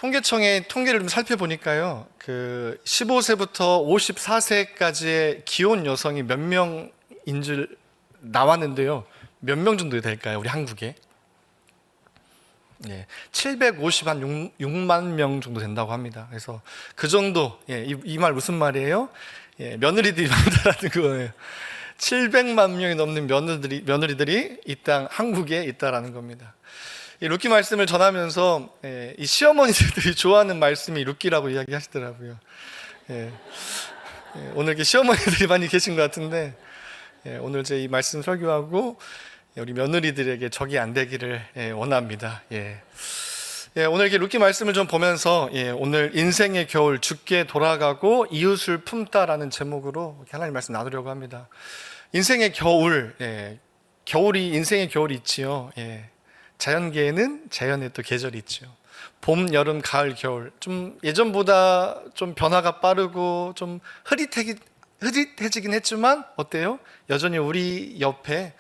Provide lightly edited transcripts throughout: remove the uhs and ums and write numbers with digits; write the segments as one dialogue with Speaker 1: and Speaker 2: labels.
Speaker 1: 통계청의 통계를 좀 살펴보니까요, 15세부터 54세까지의 기혼 여성이 몇 명인 줄 나왔는데요. 몇 명 정도 될까요? 우리 한국에? 756만 명 정도 된다고 합니다. 그래서 그 정도, 이 말 무슨 말이에요? 며느리들이 많다라는 거예요. 700만 명이 넘는 며느리들이 이 땅 한국에 있다라는 겁니다. 이 룻기 말씀을 전하면서 이 시어머니들이 좋아하는 말씀이 룻기라고 이야기하시더라고요. 오늘 이렇게 시어머니들이 많이 계신 것 같은데, 오늘 제 이 말씀 설교하고 우리 며느리들에게 적이 안 되기를 원합니다. 오늘 이렇게 룻기 말씀을 좀 보면서 오늘 인생의 겨울, 죽게 돌아가고 이웃을 품다라는 제목으로 이렇게 하나님 말씀 나누려고 합니다. 인생의 겨울, 겨울이 인생의 겨울이 있지요. 자연계에는 자연의 또 계절이 있죠. 봄, 여름, 가을, 겨울. 좀 예전보다 좀 변화가 빠르고 좀 흐릿해지긴 했지만 어때요? 여전히 우리 옆에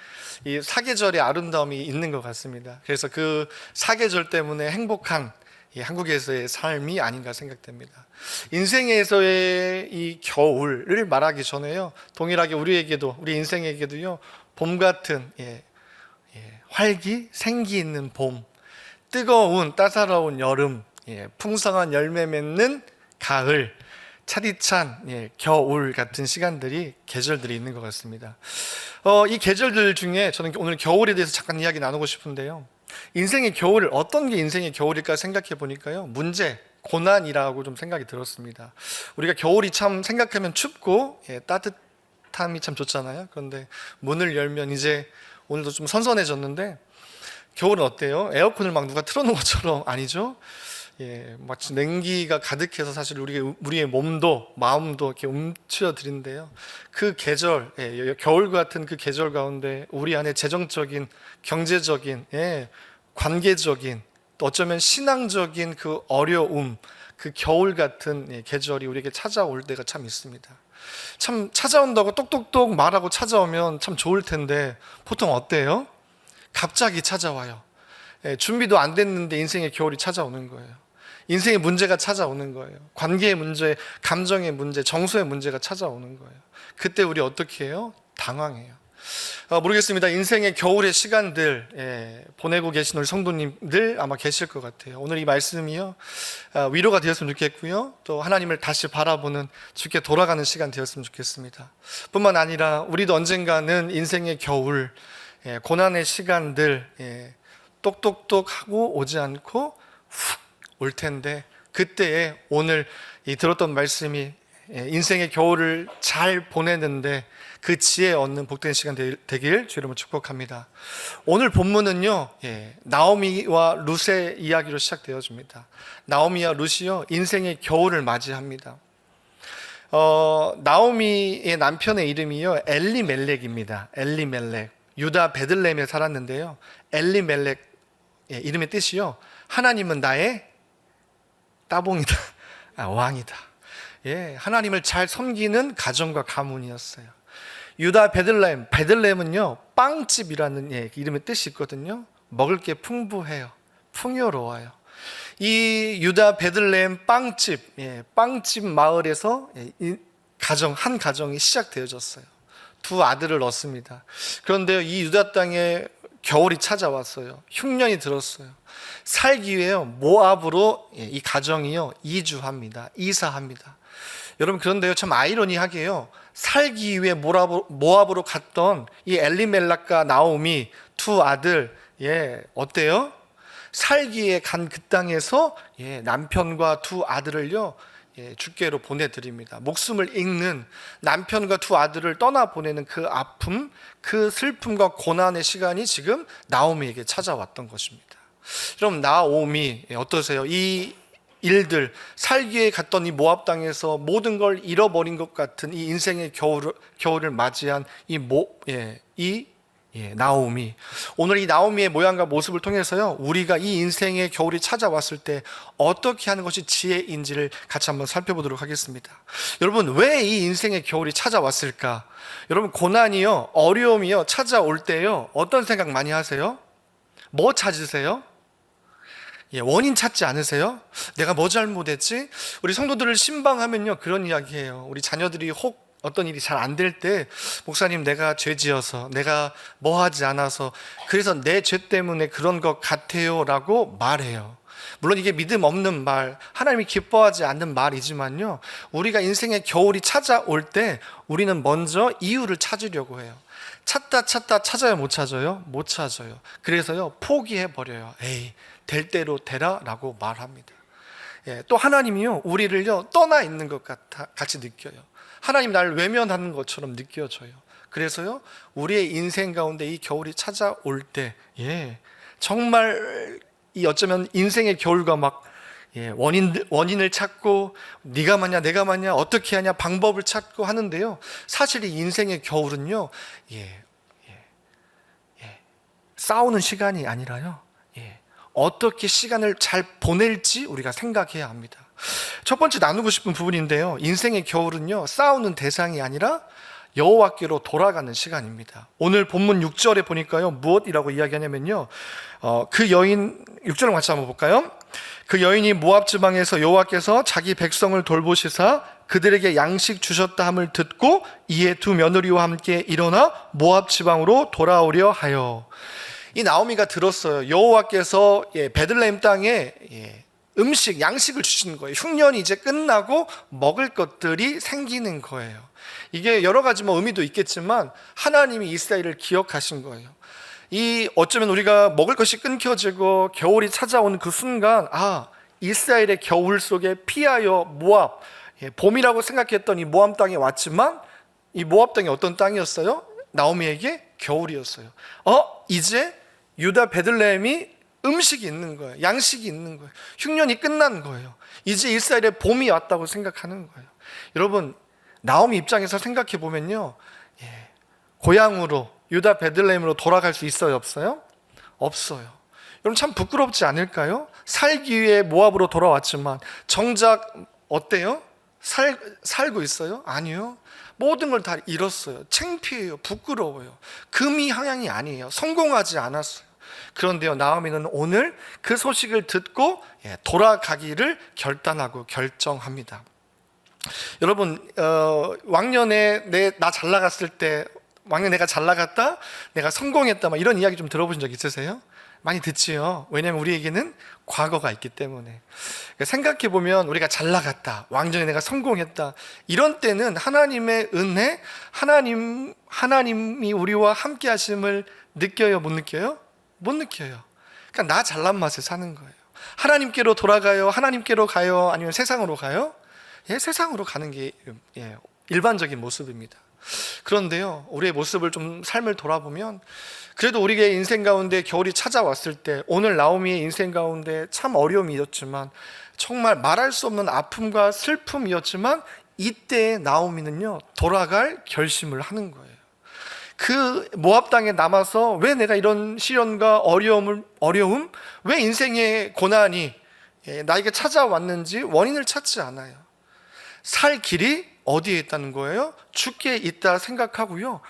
Speaker 1: 이 사계절의 아름다움이 있는 것 같습니다. 그래서 그 사계절 때문에 행복한 이 한국에서의 삶이 아닌가 생각됩니다. 인생에서의 이 겨울을 말하기 전에요, 동일하게 우리에게도, 우리 인생에게도요, 봄 같은 활기, 생기 있는 봄, 뜨거운 따사로운 여름, 풍성한 열매 맺는 가을, 차디찬 겨울 같은 시간들이, 계절들이 있는 것 같습니다. 이 계절들 중에 저는 오늘 겨울에 대해서 잠깐 이야기 나누고 싶은데요, 인생의 겨울, 어떤 게 인생의 겨울일까 생각해 보니까요, 문제, 고난이라고 좀 생각이 들었습니다. 우리가 겨울이 참 생각하면 춥고 따뜻함이 참 좋잖아요. 그런데 문을 열면 이제 오늘도 좀 선선해졌는데, 겨울은 어때요? 에어컨을 막 누가 틀어놓은 것처럼 아니죠? 마치 냉기가 가득해서 사실 우리의 몸도 마음도 이렇게 움츠러드는데요. 그 계절, 겨울 같은 그 계절 가운데 우리 안에 재정적인, 경제적인, 관계적인, 또 어쩌면 신앙적인 그 어려움, 그 겨울 같은 계절이 우리에게 찾아올 때가 참 있습니다. 참 찾아온다고 똑똑똑 말하고 찾아오면 참 좋을 텐데 보통 어때요? 갑자기 찾아와요. 준비도 안 됐는데 인생의 겨울이 찾아오는 거예요. 인생의 문제가 찾아오는 거예요. 관계의 문제, 감정의 문제, 정서의 문제가 찾아오는 거예요. 그때 우리 어떻게 해요? 당황해요. 모르겠습니다. 인생의 겨울의 시간들 보내고 계신 우리 성도님들 아마 계실 것 같아요. 오늘 이 말씀이요, 위로가 되었으면 좋겠고요, 또 하나님을 다시 바라보는, 주께 돌아가는 시간 되었으면 좋겠습니다. 뿐만 아니라 우리도 언젠가는 인생의 겨울, 고난의 시간들 똑똑똑 하고 오지 않고 훅 올 텐데, 그때에 오늘 이 들었던 말씀이 인생의 겨울을 잘 보내는데 그 지혜 얻는 복된 시간 되길 주 이름으로 축복합니다. 오늘 본문은요, 나오미와 룻의 이야기로 시작되어집니다. 나오미와 룻이요, 인생의 겨울을 맞이합니다. 나오미의 남편의 이름이요, 엘리멜렉입니다. 엘리멜렉. 유다 베들레헴에 살았는데요, 엘리멜렉 이름의 뜻이요, 하나님은 나의 따봉이다, 왕이다. 하나님을 잘 섬기는 가정과 가문이었어요. 유다 베들레헴, 베들레헴은요, 빵집이라는 이름의 뜻이 있거든요. 먹을 게 풍부해요. 풍요로워요. 이 유다 베들레헴 빵집 마을에서 한 가정이 시작되어졌어요. 두 아들을 낳습니다. 그런데 이 유다 땅에 겨울이 찾아왔어요. 흉년이 들었어요. 살기 위해요, 모압으로 이 가정이요, 이사합니다. 여러분, 그런데요, 참 아이러니하게요, 살기 위해 모압으로 갔던 이 엘리멜렉과 나오미 두 아들, 어때요? 살기에 간 그 땅에서 남편과 두 아들을요, 주께로 보내드립니다. 목숨을 잃는 남편과 두 아들을 떠나보내는 그 아픔, 그 슬픔과 고난의 시간이 지금 나오미에게 찾아왔던 것입니다. 여러분, 나오미 어떠세요? 이 일들, 살기에 갔던 이 모압 땅에서 모든 걸 잃어버린 것 같은 이 인생의 겨울을 맞이한 나오미. 오늘 이 나오미의 모양과 모습을 통해서요, 우리가 이 인생의 겨울이 찾아왔을 때 어떻게 하는 것이 지혜인지를 같이 한번 살펴보도록 하겠습니다. 여러분, 왜 이 인생의 겨울이 찾아왔을까? 여러분, 고난이요, 어려움이요 찾아올 때요, 어떤 생각 많이 하세요? 뭐 찾으세요? 원인 찾지 않으세요? 내가 뭐 잘못했지? 우리 성도들을 신방하면요 그런 이야기해요. 우리 자녀들이 혹 어떤 일이 잘 안 될 때, 목사님 내가 죄 지어서, 내가 뭐 하지 않아서, 그래서 내 죄 때문에 그런 것 같아요 라고 말해요. 물론 이게 믿음 없는 말, 하나님이 기뻐하지 않는 말이지만요, 우리가 인생의 겨울이 찾아올 때 우리는 먼저 이유를 찾으려고 해요. 찾다 찾아요, 못 찾아요? 못 찾아요. 그래서요 포기해버려요. 에이, 될 대로 되라 라고 말합니다. 또 하나님이요 우리를요 떠나 있는 것 같이 느껴요. 하나님 나를 외면하는 것처럼 느껴져요. 그래서요 우리의 인생 가운데 이 겨울이 찾아올 때 정말 이 어쩌면 인생의 겨울과 막 원인을 찾고 네가 맞냐 내가 맞냐 어떻게 하냐 방법을 찾고 하는데요, 사실 이 인생의 겨울은요 싸우는 시간이 아니라요 어떻게 시간을 잘 보낼지 우리가 생각해야 합니다. 첫 번째 나누고 싶은 부분인데요, 인생의 겨울은요 싸우는 대상이 아니라 여호와께로 돌아가는 시간입니다. 오늘 본문 6절에 보니까요 무엇이라고 이야기하냐면요, 그 여인, 6절을 같이 한번 볼까요? 그 여인이 모압 지방에서 여호와께서 자기 백성을 돌보시사 그들에게 양식 주셨다 함을 듣고 이에 두 며느리와 함께 일어나 모압 지방으로 돌아오려 하여. 이 나오미가 들었어요. 여호와께서 베들레헴 땅에 음식, 양식을 주시는 거예요. 흉년이 이제 끝나고 먹을 것들이 생기는 거예요. 이게 여러 가지 의미도 있겠지만 하나님이 이스라엘을 기억하신 거예요. 이 어쩌면 우리가 먹을 것이 끊겨지고 겨울이 찾아오는 그 순간, 이스라엘의 겨울 속에 피하여 모압, 봄이라고 생각했던 이 모압 땅에 왔지만 이 모압 땅이 어떤 땅이었어요? 나오미에게 겨울이었어요. 이제 유다 베들레헴이 음식이 있는 거예요. 양식이 있는 거예요. 흉년이 끝난 거예요. 이제 이스라엘의 봄이 왔다고 생각하는 거예요. 여러분, 나오미 입장에서 생각해 보면요, 고향으로 유다 베들레헴으로 돌아갈 수 있어요, 없어요? 없어요. 여러분 참 부끄럽지 않을까요? 살기 위해 모압으로 돌아왔지만 정작 어때요? 살고 있어요? 아니요. 모든 걸 다 잃었어요. 창피해요. 부끄러워요. 금이 향양이 아니에요. 성공하지 않았어요. 그런데요, 나오미는 오늘 그 소식을 듣고 돌아가기를 결단하고 결정합니다. 여러분, 왕년에 나 잘 나갔을 때, 왕년에 내가 잘 나갔다, 내가 성공했다, 이런 이야기 좀 들어보신 적 있으세요? 많이 듣지요. 왜냐하면 우리에게는 과거가 있기 때문에. 생각해보면 우리가 잘 나갔다, 왕년에 내가 성공했다, 이런 때는 하나님의 은혜, 하나님이 우리와 함께 하심을 느껴요, 못 느껴요? 못 느껴요. 그러니까 나 잘난 맛에 사는 거예요. 하나님께로 돌아가요? 하나님께로 가요? 아니면 세상으로 가요? 세상으로 가는 게 일반적인 모습입니다. 그런데요, 우리의 모습을 좀 삶을 돌아보면 그래도 우리의 인생 가운데 겨울이 찾아왔을 때, 오늘 나오미의 인생 가운데 참 어려움이었지만, 정말 말할 수 없는 아픔과 슬픔이었지만, 이때 나오미는요 돌아갈 결심을 하는 거예요. 그 모압 땅에 남아서 왜 내가 이런 시련과 어려움, 왜 인생의 고난이 나에게 찾아왔는지 원인을 찾지 않아요. 살 길이 어디에 있다는 거예요? 주께 있다 생각하고요,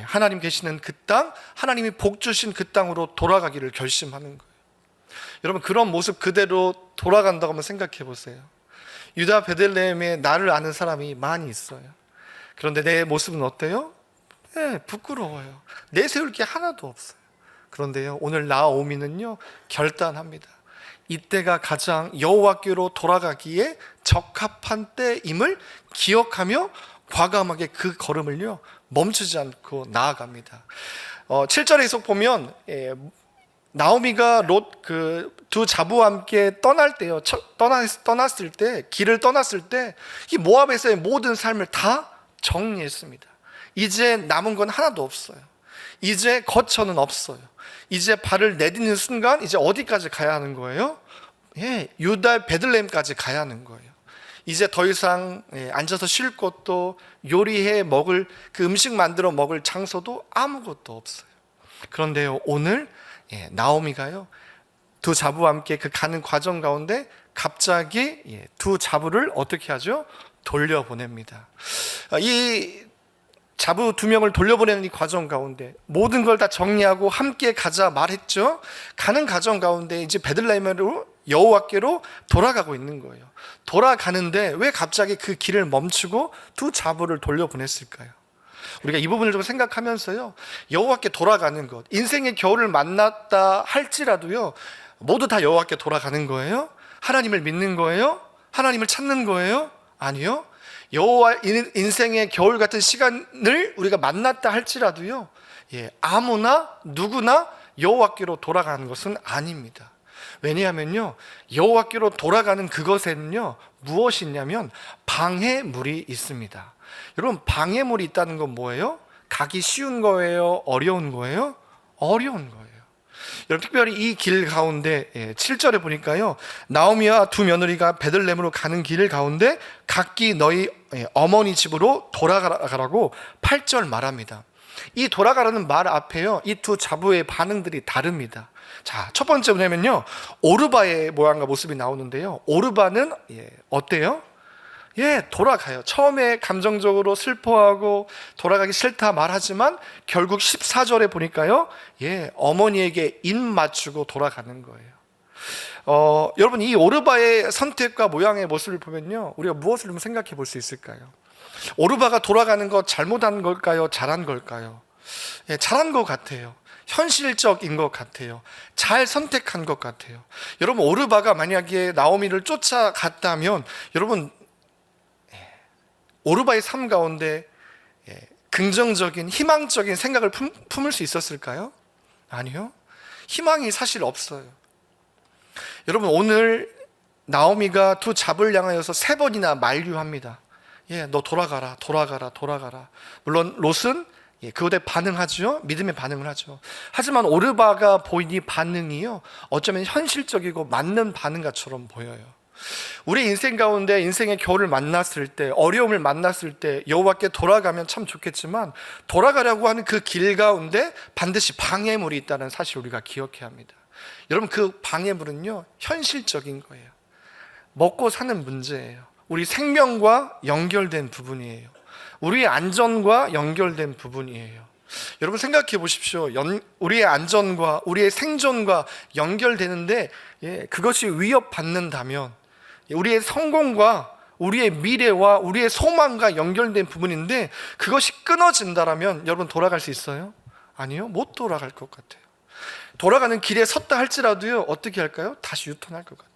Speaker 1: 하나님 계시는 그 땅, 하나님이 복 주신 그 땅으로 돌아가기를 결심하는 거예요. 여러분, 그런 모습 그대로 돌아간다고 한번 생각해 보세요. 유다 베들레헴에 나를 아는 사람이 많이 있어요. 그런데 내 모습은 어때요? 부끄러워요. 내세울 게 하나도 없어요. 그런데요, 오늘 나오미는요 결단합니다. 이때가 가장 여호와께로 돌아가기에 적합한 때임을 기억하며 과감하게 그 걸음을요 멈추지 않고 나아갑니다. 7절에 계속 보면 나오미가 롯 두 자부와 함께 떠날 때요, 떠났을 때, 길을 떠났을 때 이 모압에서의 모든 삶을 다 정리했습니다. 이제 남은 건 하나도 없어요. 이제 거처는 없어요. 이제 발을 내딛는 순간 이제 어디까지 가야 하는 거예요? 유다 베들레헴까지 가야 하는 거예요. 이제 더 이상 앉아서 쉴 곳도, 요리해 먹을 그 음식 만들어 먹을 장소도 아무것도 없어요. 그런데요, 오늘 나오미가요 두 자부와 함께 그 가는 과정 가운데 갑자기 두 자부를 어떻게 하죠? 돌려보냅니다. 이 자부 두 명을 돌려보내는 이 과정 가운데 모든 걸 다 정리하고 함께 가자 말했죠. 가는 과정 가운데 이제 베들레헴으로 여호와께로 돌아가고 있는 거예요. 돌아가는데 왜 갑자기 그 길을 멈추고 두 자부를 돌려보냈을까요? 우리가 이 부분을 좀 생각하면서요, 여호와께 돌아가는 것, 인생의 겨울을 만났다 할지라도요, 모두 다 여호와께 돌아가는 거예요? 하나님을 믿는 거예요? 하나님을 찾는 거예요? 아니요. 여호와 인생의 겨울 같은 시간을 우리가 만났다 할지라도요, 아무나 누구나 여호와께로 돌아가는 것은 아닙니다. 왜냐하면요, 여호와께로 돌아가는 그것에는요, 무엇이 있냐면 방해물이 있습니다. 여러분, 방해물이 있다는 건 뭐예요? 가기 쉬운 거예요? 어려운 거예요? 어려운 거예요. 여러분, 특별히 이 길 가운데 7절에 보니까요, 나오미와 두 며느리가 베들레헴으로 가는 길 가운데 각기 너희 어머니 집으로 돌아가라고 8절 말합니다. 이 돌아가라는 말 앞에요, 이 두 자부의 반응들이 다릅니다. 자, 첫 번째 뭐냐면요, 오르바의 모양과 모습이 나오는데요, 오르바는 어때요? 돌아가요. 처음에 감정적으로 슬퍼하고 돌아가기 싫다 말하지만 결국 14절에 보니까요, 어머니에게 입 맞추고 돌아가는 거예요. 여러분, 이 오르바의 선택과 모양의 모습을 보면요, 우리가 무엇을 좀 생각해 볼 수 있을까요? 오르바가 돌아가는 것 잘못한 걸까요? 잘한 걸까요? 잘한 것 같아요. 현실적인 것 같아요. 잘 선택한 것 같아요. 여러분, 오르바가 만약에 나오미를 쫓아갔다면, 여러분, 오르바의 삶 가운데 긍정적인, 희망적인 생각을 품을 수 있었을까요? 아니요. 희망이 사실 없어요. 여러분, 오늘 나오미가 두 잡을 향하여서 3번이나 만류합니다. 너 돌아가라, 돌아가라, 돌아가라. 물론 롯은 그것에 반응하죠. 믿음의 반응을 하죠. 하지만 오르바가 보이니 반응이요, 어쩌면 현실적이고 맞는 반응과처럼 보여요. 우리 인생 가운데 인생의 겨울을 만났을 때, 어려움을 만났을 때 여호와께 돌아가면 참 좋겠지만, 돌아가려고 하는 그 길 가운데 반드시 방해물이 있다는 사실 우리가 기억해야 합니다. 여러분, 그 방해물은요, 현실적인 거예요. 먹고 사는 문제예요. 우리 생명과 연결된 부분이에요. 우리의 안전과 연결된 부분이에요. 여러분, 생각해 보십시오. 우리의 안전과 우리의 생존과 연결되는데 그것이 위협받는다면, 우리의 성공과 우리의 미래와 우리의 소망과 연결된 부분인데 그것이 끊어진다면 여러분, 돌아갈 수 있어요? 아니요, 못 돌아갈 것 같아요. 돌아가는 길에 섰다 할지라도요, 어떻게 할까요? 다시 유턴할 것 같아요.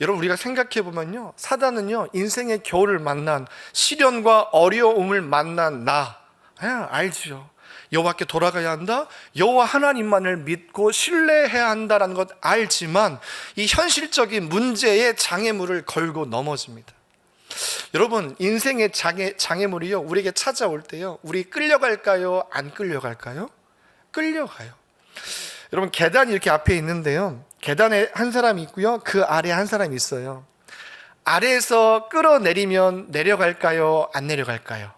Speaker 1: 여러분, 우리가 생각해 보면요, 사단은요, 인생의 겨울을 만난, 시련과 어려움을 만난 나 알죠. 여호와께 돌아가야 한다, 여호와 하나님만을 믿고 신뢰해야 한다는 것 알지만 이 현실적인 문제의 장애물을 걸고 넘어집니다. 여러분, 인생의 장애물이요, 우리에게 찾아올 때요, 우리 끌려갈까요? 안 끌려갈까요? 끌려가요. 여러분, 계단이 이렇게 앞에 있는데요, 계단에 한 사람이 있고요, 그 아래에 한 사람이 있어요. 아래에서 끌어내리면 내려갈까요? 안 내려갈까요?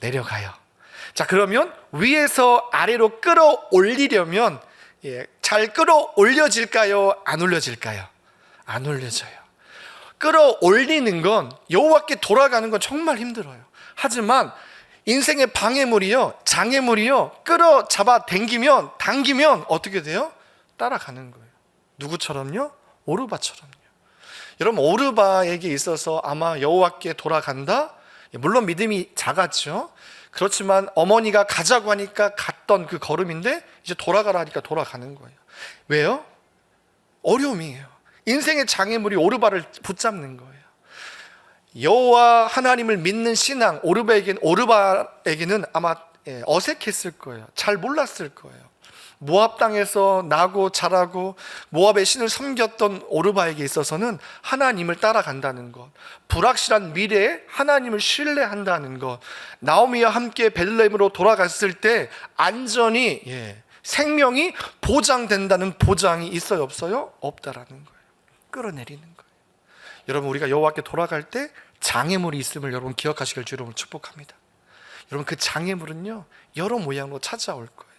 Speaker 1: 내려가요. 자, 그러면 위에서 아래로 끌어올리려면 잘 끌어올려질까요? 안 올려질까요? 안 올려져요. 끌어올리는 건, 여호와께 돌아가는 건 정말 힘들어요. 하지만 인생의 방해물이요, 장애물이요, 끌어잡아 당기면 어떻게 돼요? 따라가는 거예요. 누구처럼요? 오르바처럼요. 여러분, 오르바에게 있어서 아마 여호와께 돌아간다? 물론 믿음이 작았죠. 그렇지만 어머니가 가자고 하니까 갔던 그 걸음인데 이제 돌아가라 하니까 돌아가는 거예요. 왜요? 어려움이에요. 인생의 장애물이 오르바를 붙잡는 거예요. 여호와 하나님을 믿는 신앙, 오르바에게는 아마 어색했을 거예요. 잘 몰랐을 거예요. 모압 땅에서 나고 자라고 모압의 신을 섬겼던 오르바에게 있어서는 하나님을 따라간다는 것, 불확실한 미래에 하나님을 신뢰한다는 것, 나오미와 함께 베들레헴으로 돌아갔을 때 안전이, 생명이 보장된다는 보장이 있어요, 없어요? 없다라는 거예요. 끌어내리는 거예요. 여러분, 우리가 여호와께 돌아갈 때 장애물이 있음을 여러분 기억하시길 주로 축복합니다. 여러분, 그 장애물은요, 여러 모양으로 찾아올 거예요.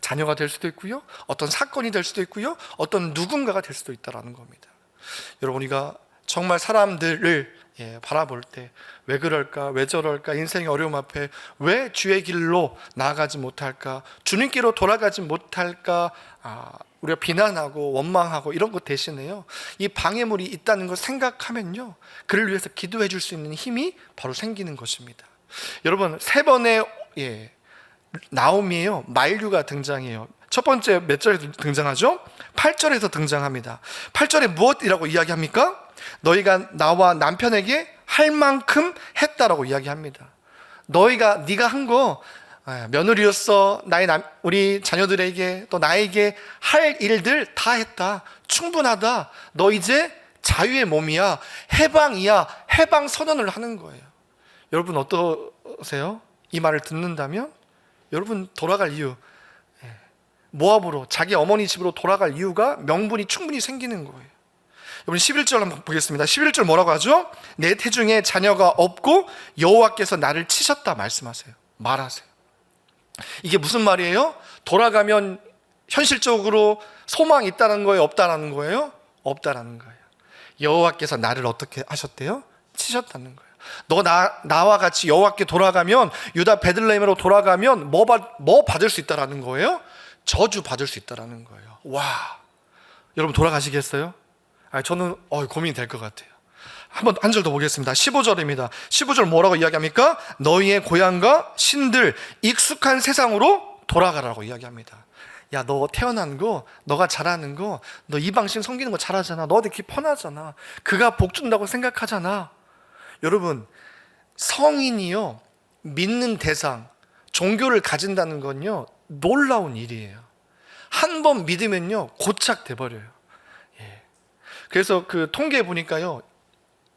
Speaker 1: 자녀가 될 수도 있고요, 어떤 사건이 될 수도 있고요, 어떤 누군가가 될 수도 있다는 겁니다. 여러분, 우리가 정말 사람들을 바라볼 때 왜 그럴까, 왜 저럴까, 인생의 어려움 앞에 왜 주의 길로 나아가지 못할까, 주님께로 돌아가지 못할까 우리가 비난하고 원망하고 이런 것 대신에요, 이 방해물이 있다는 걸 생각하면요, 그를 위해서 기도해 줄 수 있는 힘이 바로 생기는 것입니다. 여러분, 세 번의 나오미에요, 만류가 등장해요. 첫 번째 몇 절에 등장하죠? 8절에서 등장합니다. 8절에 무엇이라고 이야기합니까? 너희가 나와 남편에게 할 만큼 했다라고 이야기합니다. 네가 한 거, 며느리로서 우리 자녀들에게 또 나에게 할 일들 다 했다. 충분하다. 너 이제 자유의 몸이야. 해방이야. 해방 선언을 하는 거예요. 여러분 어떠세요? 이 말을 듣는다면 여러분 돌아갈 이유, 모압으로 자기 어머니 집으로 돌아갈 이유가 명분이 충분히 생기는 거예요. 여러분 11절 한번 보겠습니다. 11절 뭐라고 하죠? 내 태중에 자녀가 없고 여호와께서 나를 치셨다 말하세요. 이게 무슨 말이에요? 돌아가면 현실적으로 소망이 있다는 거예요? 없다라는 거예요? 없다라는 거예요. 여호와께서 나를 어떻게 하셨대요? 치셨다는 거예요. 너 나와 같이 여호와께 돌아가면, 유다 베들레헴으로 돌아가면 뭐 받을 수 있다라는 거예요? 저주 받을 수 있다라는 거예요. 와, 여러분 돌아가시겠어요? 저는 고민이 될 것 같아요. 한 절 더 보겠습니다. 15절입니다. 15절 뭐라고 이야기합니까? 너희의 고향과 신들 익숙한 세상으로 돌아가라고 이야기합니다. 야, 너 태어난 거, 너가 잘하는 거, 너 이방신 섬기는 거 잘하잖아. 너 되게 편하잖아. 그가 복 준다고 생각하잖아. 여러분, 성인이요, 믿는 대상, 종교를 가진다는 건요, 놀라운 일이에요. 한 번 믿으면요, 고착돼 버려요. 그래서 그 통계에 보니까요,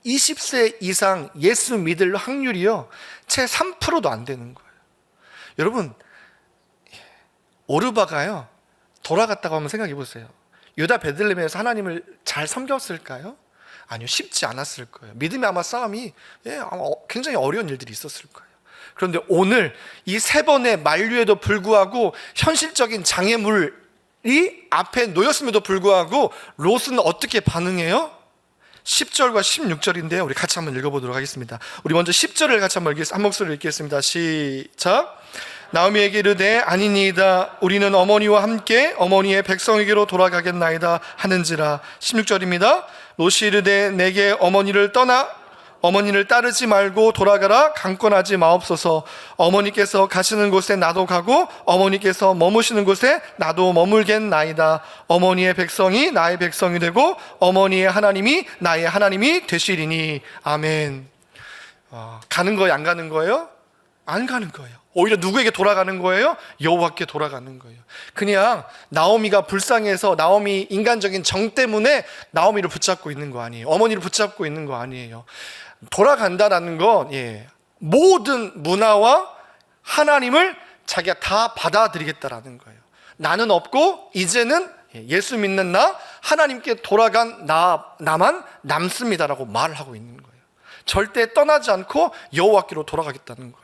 Speaker 1: 20세 이상 예수 믿을 확률이요, 채 3%도 안 되는 거예요. 여러분, 오르바가요, 돌아갔다고 한번 생각해 보세요. 유다 베들레헴에서 하나님을 잘 섬겼을까요? 아니요, 쉽지 않았을 거예요. 믿음의 아마 싸움이 아마 굉장히 어려운 일들이 있었을 거예요. 그런데 오늘 이 세 번의 만류에도 불구하고 현실적인 장애물이 앞에 놓였음에도 불구하고 롯은 어떻게 반응해요? 10절과 16절인데요, 우리 같이 한번 읽어보도록 하겠습니다. 우리 먼저 10절을 같이 한 목소리로 읽겠습니다. 시작. 나오미에게 이르되 아니니이다. 우리는 어머니와 함께 어머니의 백성에게로 돌아가겠나이다 하는지라. 16절입니다. 롯이 이르되 내게 어머니를 따르지 말고 돌아가라. 강권하지 마옵소서. 어머니께서 가시는 곳에 나도 가고 어머니께서 머무시는 곳에 나도 머물겠나이다. 어머니의 백성이 나의 백성이 되고 어머니의 하나님이 나의 하나님이 되시리니. 아멘. 가는 거예요? 안 가는 거예요? 안 가는 거예요. 오히려 누구에게 돌아가는 거예요? 여호와께 돌아가는 거예요. 그냥 나오미가 불쌍해서, 나오미 인간적인 정 때문에 나오미를 붙잡고 있는 거 아니에요. 어머니를 붙잡고 있는 거 아니에요. 돌아간다라는 건 모든 문화와 하나님을 자기가 다 받아들이겠다라는 거예요. 나는 없고 이제는 예수 믿는 나, 하나님께 돌아간 나만 남습니다라고 말을 하고 있는 거예요. 절대 떠나지 않고 여호와께로 돌아가겠다는 거예요.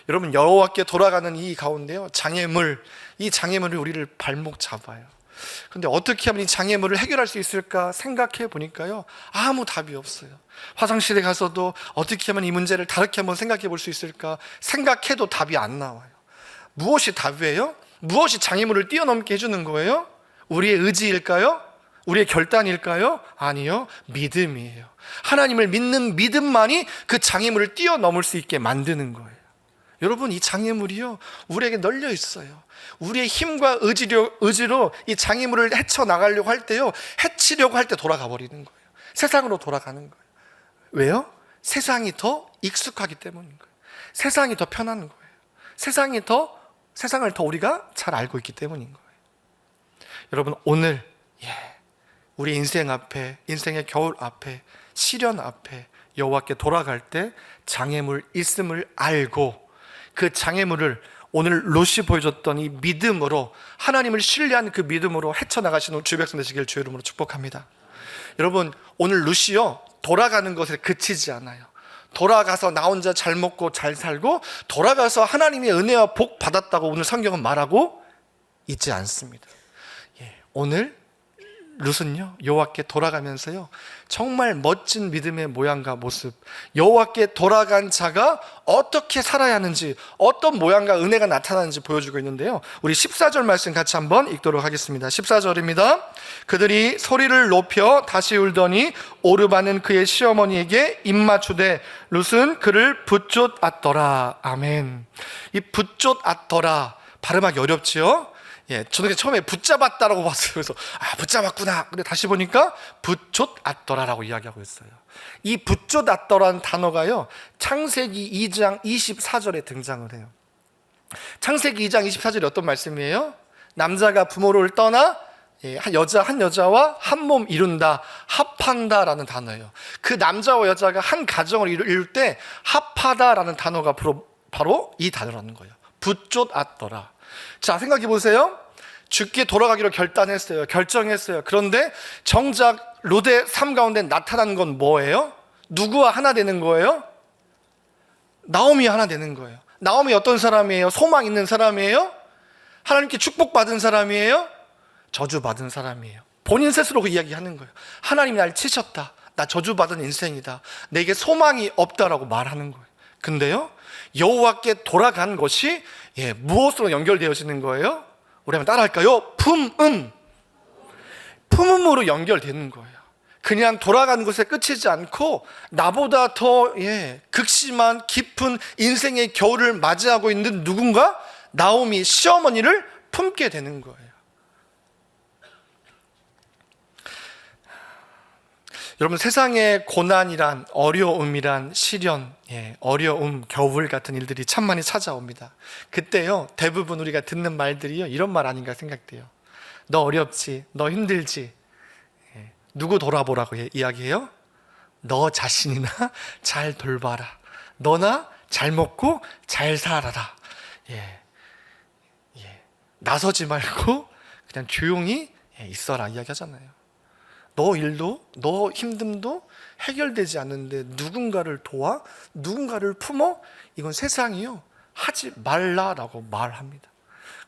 Speaker 1: 여러분, 여호와께 돌아가는 이 가운데요, 이 장애물이 우리를 발목 잡아요. 그런데 어떻게 하면 이 장애물을 해결할 수 있을까 생각해 보니까요, 아무 답이 없어요. 화장실에 가서도 어떻게 하면 이 문제를 다르게 한번 생각해 볼 수 있을까 생각해도 답이 안 나와요. 무엇이 답이에요? 무엇이 장애물을 뛰어넘게 해주는 거예요? 우리의 의지일까요? 우리의 결단일까요? 아니요, 믿음이에요. 하나님을 믿는 믿음만이 그 장애물을 뛰어넘을 수 있게 만드는 거예요. 여러분, 이 장애물이요, 우리에게 널려 있어요. 우리의 힘과 의지로 이 장애물을 헤쳐나가려고 할 때요, 해치려고 할 때 돌아가 버리는 거예요. 세상으로 돌아가는 거예요. 왜요? 세상이 더 익숙하기 때문인 거예요. 세상이 더 편한 거예요. 세상을 더 우리가 잘 알고 있기 때문인 거예요. 여러분, 오늘 우리 인생 앞에, 인생의 겨울 앞에, 시련 앞에 여호와께 돌아갈 때 장애물 있음을 알고, 그 장애물을 오늘 롯이 보여줬던 이 믿음으로, 하나님을 신뢰한 그 믿음으로 헤쳐나가시는 주 백성 되시길 주의 이름으로 축복합니다. 여러분, 오늘 롯이요, 돌아가는 것에 그치지 않아요. 돌아가서 나 혼자 잘 먹고 잘 살고, 돌아가서 하나님의 은혜와 복 받았다고 오늘 성경은 말하고 있지 않습니다. 오늘 룻은요 여호와께 돌아가면서요 정말 멋진 믿음의 모양과 모습, 여호와께 돌아간 자가 어떻게 살아야 하는지, 어떤 모양과 은혜가 나타나는지 보여주고 있는데요, 우리 14절 말씀 같이 한번 읽도록 하겠습니다. 14절입니다. 그들이 소리를 높여 다시 울더니 오르바는 그의 시어머니에게 입맞추되 룻은 그를 붙쫓았더라. 아멘. 이 붙쫓았더라 발음하기 어렵지요? 저는 처음에 붙잡았다라고 봤어요. 그래서 붙잡았구나. 근데 다시 보니까 붙쫓았더라라고 이야기하고 있어요. 이 붙쫓았더라는 단어가요 창세기 2장 24절에 등장을 해요. 창세기 2장 24절이 어떤 말씀이에요? 남자가 부모를 떠나 한 여자와 한 몸 이룬다, 합한다라는 단어예요. 그 남자와 여자가 한 가정을 이룰 때 합하다라는 단어가 바로 이 단어라는 거예요. 붙쫓았더라. 자, 생각해 보세요. 죽게 돌아가기로 결정했어요. 그런데 정작 롯의 삶 가운데 나타난 건 뭐예요? 누구와 하나 되는 거예요? 나오미와 하나 되는 거예요. 나오미 어떤 사람이에요? 소망 있는 사람이에요? 하나님께 축복받은 사람이에요? 저주받은 사람이에요. 본인 스스로 그 이야기하는 거예요. 하나님이 날 치셨다. 나 저주받은 인생이다. 내게 소망이 없다라고 말하는 거예요. 근데요, 여호와께 돌아간 것이 무엇으로 연결되어지는 거예요? 우리 한번 따라할까요? 품음으로 연결되는 거예요. 그냥 돌아가는 것에 끝이지 않고 나보다 더 극심한 깊은 인생의 겨울을 맞이하고 있는 누군가, 나오미 시어머니를 품게 되는 거예요. 여러분, 세상의 고난이란, 어려움이란, 시련, 어려움, 겨울 같은 일들이 참 많이 찾아옵니다. 그때요 대부분 우리가 듣는 말들이요 이런 말 아닌가 생각돼요. 너 어렵지, 너 힘들지, 누구 돌아보라고 이야기해요? 너 자신이나 잘 돌봐라. 너나 잘 먹고 잘 살아라. 나서지 말고 그냥 조용히 있어라 이야기하잖아요. 너 일도, 너 힘듦도 해결되지 않는데 누군가를 도와, 누군가를 품어? 이건 세상이요 하지 말라라고 말합니다.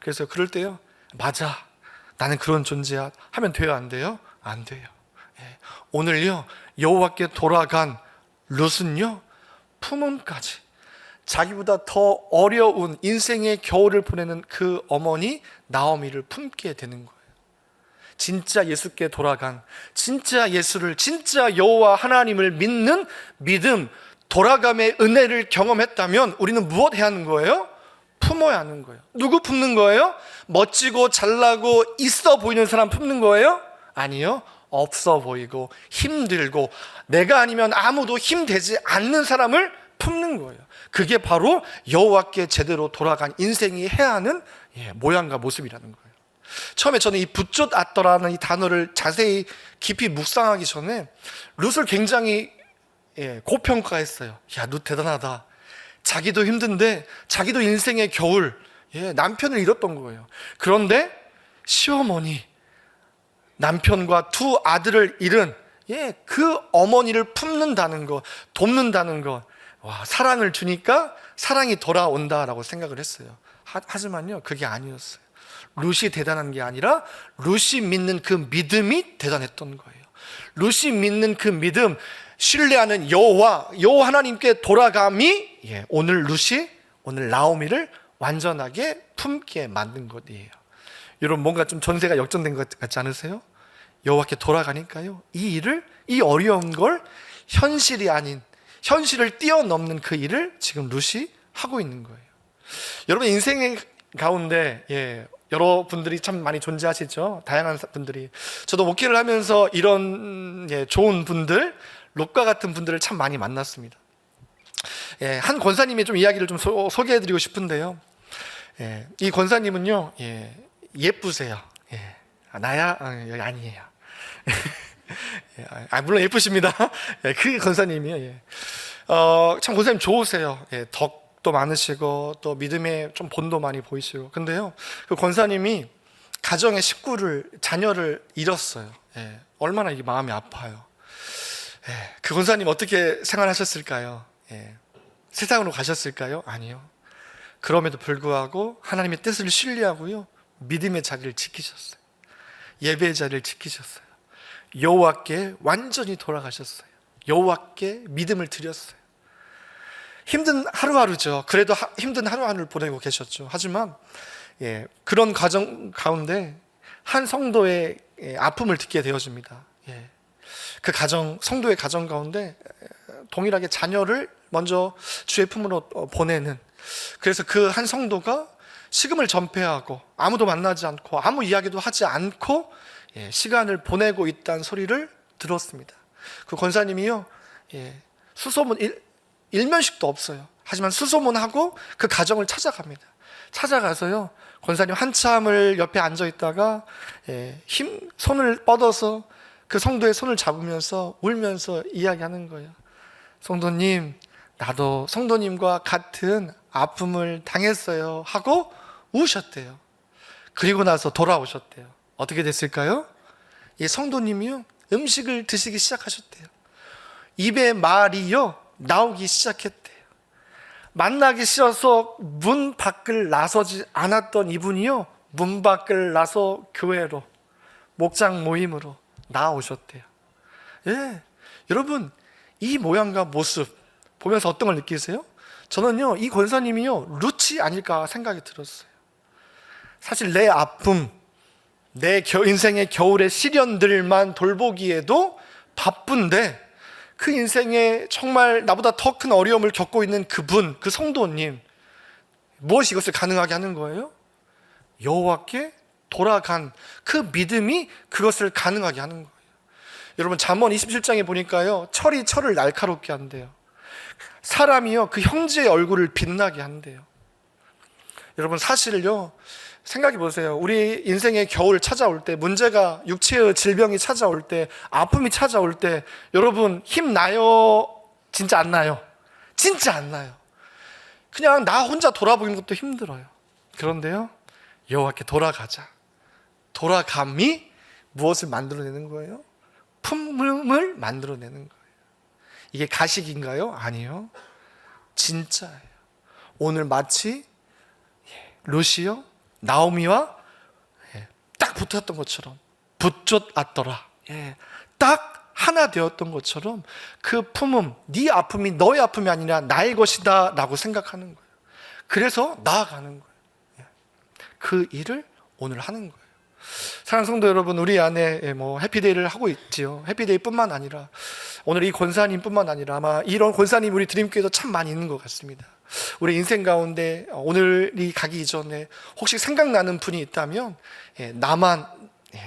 Speaker 1: 그래서 그럴 때요, 맞아, 나는 그런 존재야 하면 돼요, 안 돼요? 안 돼요. 오늘요 여호와께 돌아간 룻은요 품음까지, 자기보다 더 어려운 인생의 겨울을 보내는 그 어머니 나오미를 품게 되는 거예요. 진짜 예수께 돌아간, 진짜 예수를, 진짜 여호와 하나님을 믿는 믿음, 돌아감의 은혜를 경험했다면 우리는 무엇 해야 하는 거예요? 품어야 하는 거예요. 누구 품는 거예요? 멋지고 잘나고 있어 보이는 사람 품는 거예요? 아니요, 없어 보이고 힘들고 내가 아니면 아무도 힘되지 않는 사람을 품는 거예요. 그게 바로 여호와께 제대로 돌아간 인생이 해야 하는 모양과 모습이라는 거예요. 처음에 저는 이 붙쫓았더라는 이 단어를 자세히 깊이 묵상하기 전에 룻을 굉장히 고평가했어요. 야, 룻 대단하다. 자기도 힘든데, 자기도 인생의 겨울, 남편을 잃었던 거예요. 그런데 시어머니, 남편과 두 아들을 잃은 그 어머니를 품는다는 것, 돕는다는 것, 와, 사랑을 주니까 사랑이 돌아온다라고 생각을 했어요. 하지만요 그게 아니었어요. 룻이 대단한 게 아니라 룻이 믿는 그 믿음이 대단했던 거예요. 룻이 믿는 그 믿음, 신뢰하는 여호와 하나님께 돌아감이 오늘 나오미를 완전하게 품게 만든 것이에요. 여러분, 뭔가 좀 전세가 역전된 것 같지 않으세요? 여호와께 돌아가니까요 이 어려운 걸 현실이 아닌, 현실을 뛰어넘는 그 일을 지금 룻이 하고 있는 거예요. 여러분, 인생 가운데 여러분들이 참 많이 존재하시죠. 다양한 분들이. 저도 목회를 하면서 이런 좋은 분들, 롯과 같은 분들을 참 많이 만났습니다. 한 권사님의 좀 이야기를 좀 소개해드리고 싶은데요. 이 권사님은요 예쁘세요. 나야? 아니에요. 물론 예쁘십니다. 그 권사님이요. 참 권사님 좋으세요. 덕도 많으시고 또 믿음의 좀 본도 많이 보이시고. 근데요 그 권사님이 가정의 자녀를 잃었어요. 얼마나 이게 마음이 아파요. 그 권사님 어떻게 생활하셨을까요? 세상으로 가셨을까요? 아니요. 그럼에도 불구하고 하나님의 뜻을 신뢰하고요 믿음의 자리를 지키셨어요. 예배의 자리를 지키셨어요. 여호와께 완전히 돌아가셨어요. 여호와께 믿음을 드렸어요. 힘든 하루하루죠. 그래도 힘든 하루하루를 보내고 계셨죠. 하지만 그런 과정 가운데 한 성도의 아픔을 듣게 되어집니다. 그 가정, 성도의 가정 가운데 동일하게 자녀를 먼저 주의 품으로 보내는, 그래서 그 한 성도가 식음을 전폐하고 아무도 만나지 않고 아무 이야기도 하지 않고 시간을 보내고 있다는 소리를 들었습니다. 그 권사님이요, 수소문 일면식도 없어요. 하지만 수소문하고 그 가정을 찾아갑니다. 찾아가서요, 권사님 한참을 옆에 앉아 있다가 손을 뻗어서 그 성도의 손을 잡으면서 울면서 이야기하는 거예요. 성도님, 나도 성도님과 같은 아픔을 당했어요 하고 우셨대요. 그리고 나서 돌아오셨대요. 어떻게 됐을까요? 이 성도님이요, 음식을 드시기 시작하셨대요. 입에 말이요 나오기 시작했대요. 만나기 싫어서 문 밖을 나서지 않았던 이분이요, 문 밖을 나서 교회로, 목장 모임으로 나오셨대요. 여러분, 이 모양과 모습 보면서 어떤 걸 느끼세요? 저는요, 이 권사님이요, 루치 아닐까 생각이 들었어요. 사실 내 아픔, 내 인생의 겨울의 시련들만 돌보기에도 바쁜데, 그 인생에 정말 나보다 더 큰 어려움을 겪고 있는 그분, 그 성도님, 무엇이 이것을 가능하게 하는 거예요? 여호와께 돌아간 그 믿음이 그것을 가능하게 하는 거예요. 여러분, 잠언 27장에 보니까요, 철이 철을 날카롭게 한대요. 사람이요, 그 형제의 얼굴을 빛나게 한대요. 여러분, 사실요, 생각해 보세요. 우리 인생의 겨울 찾아올 때, 문제가, 육체의 질병이 찾아올 때, 아픔이 찾아올 때, 여러분 힘나요? 진짜 안 나요? 진짜 안 나요. 그냥 나 혼자 돌아보는 것도 힘들어요. 그런데요, 여호와께 돌아가자. 돌아감이 무엇을 만들어내는 거예요? 품을 만들어내는 거예요. 이게 가식인가요? 아니요, 진짜예요. 오늘 마치 루시요, 나오미와 딱 붙었던 것처럼, 붙잡았더라, 딱 하나 되었던 것처럼, 그 품음, 네 아픔이 너의 아픔이 아니라 나의 것이다 라고 생각하는 거예요. 그래서 나아가는 거예요. 그 일을 오늘 하는 거예요. 사랑하는 성도 여러분, 우리 안에 해피데이를 하고 있지요. 해피데이 뿐만 아니라 오늘 이 권사님 뿐만 아니라 아마 이런 권사님 우리 드림교회도 참 많이 있는 것 같습니다. 우리 인생 가운데 오늘이 가기 이전에 혹시 생각나는 분이 있다면, 나만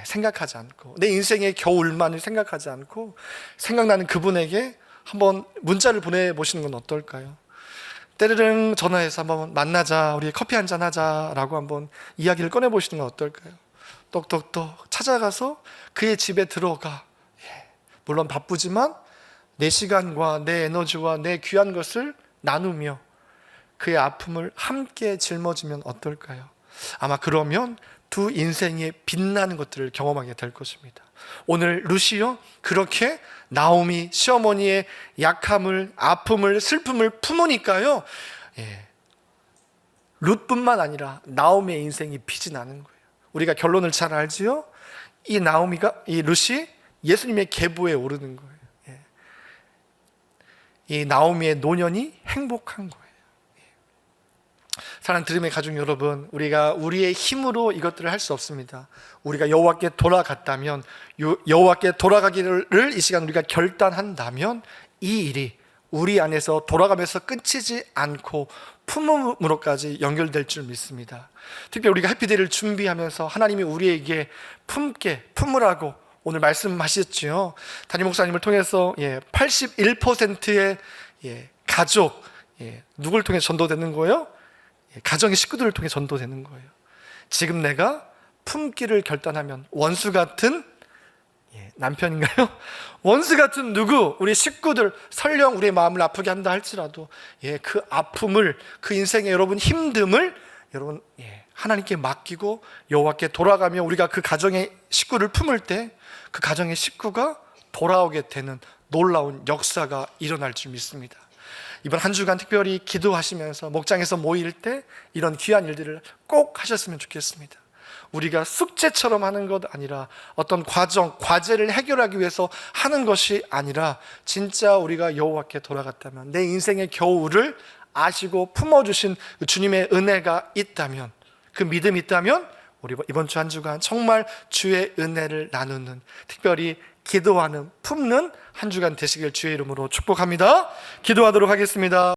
Speaker 1: 생각하지 않고 내 인생의 겨울만을 생각하지 않고 생각나는 그분에게 한번 문자를 보내보시는 건 어떨까요? 때르릉 전화해서 한번 만나자, 우리 커피 한잔 하자 라고 한번 이야기를 꺼내보시는 건 어떨까요? 똑똑똑 찾아가서 그의 집에 들어가, 물론 바쁘지만 내 시간과 내 에너지와 내 귀한 것을 나누며 그의 아픔을 함께 짊어지면 어떨까요? 아마 그러면 두 인생의 빛나는 것들을 경험하게 될 것입니다. 오늘 루시요, 그렇게 나오미 시어머니의 약함을, 아픔을, 슬픔을 품으니까요, 룻뿐만 아니라 나오미의 인생이 빛이 나는 거예요. 우리가 결론을 잘 알지요? 이 루시 예수님의 계보에 오르는 거예요. 이 나오미의 노년이 행복한 거예요. 사랑하는 드림의 가족 여러분, 우리가 우리의 힘으로 이것들을 할 수 없습니다. 우리가 여호와께 돌아갔다면, 여호와께 돌아가기를 이 시간 우리가 결단한다면, 이 일이 우리 안에서 돌아가면서 끝이지 않고 품음으로까지 연결될 줄 믿습니다. 특별히 우리가 해피데이를 준비하면서 하나님이 우리에게 품으라고 오늘 말씀하셨죠. 담임 목사님을 통해서 81%의 가족, 누굴 통해 전도되는 거예요? 가정의 식구들을 통해 전도되는 거예요. 지금 내가 품기를 결단하면 원수 같은 남편인가요? 원수 같은 누구, 우리 식구들, 설령 우리의 마음을 아프게 한다 할지라도 그 아픔을, 그 인생의 여러분 힘듦을 여러분 하나님께 맡기고 여호와께 돌아가며 우리가 그 가정의 식구를 품을 때 그 가정의 식구가 돌아오게 되는 놀라운 역사가 일어날 줄 믿습니다. 이번 한 주간 특별히 기도하시면서 목장에서 모일 때 이런 귀한 일들을 꼭 하셨으면 좋겠습니다. 우리가 숙제처럼 하는 것 아니라 어떤 과제를 해결하기 위해서 하는 것이 아니라 진짜 우리가 여호와께 돌아갔다면, 내 인생의 겨울을 아시고 품어주신 주님의 은혜가 있다면, 그 믿음이 있다면 우리 이번 주 한 주간 정말 주의 은혜를 나누는, 특별히 기도하는, 품는 한 주간 되시길 주의 이름으로 축복합니다. 기도하도록 하겠습니다.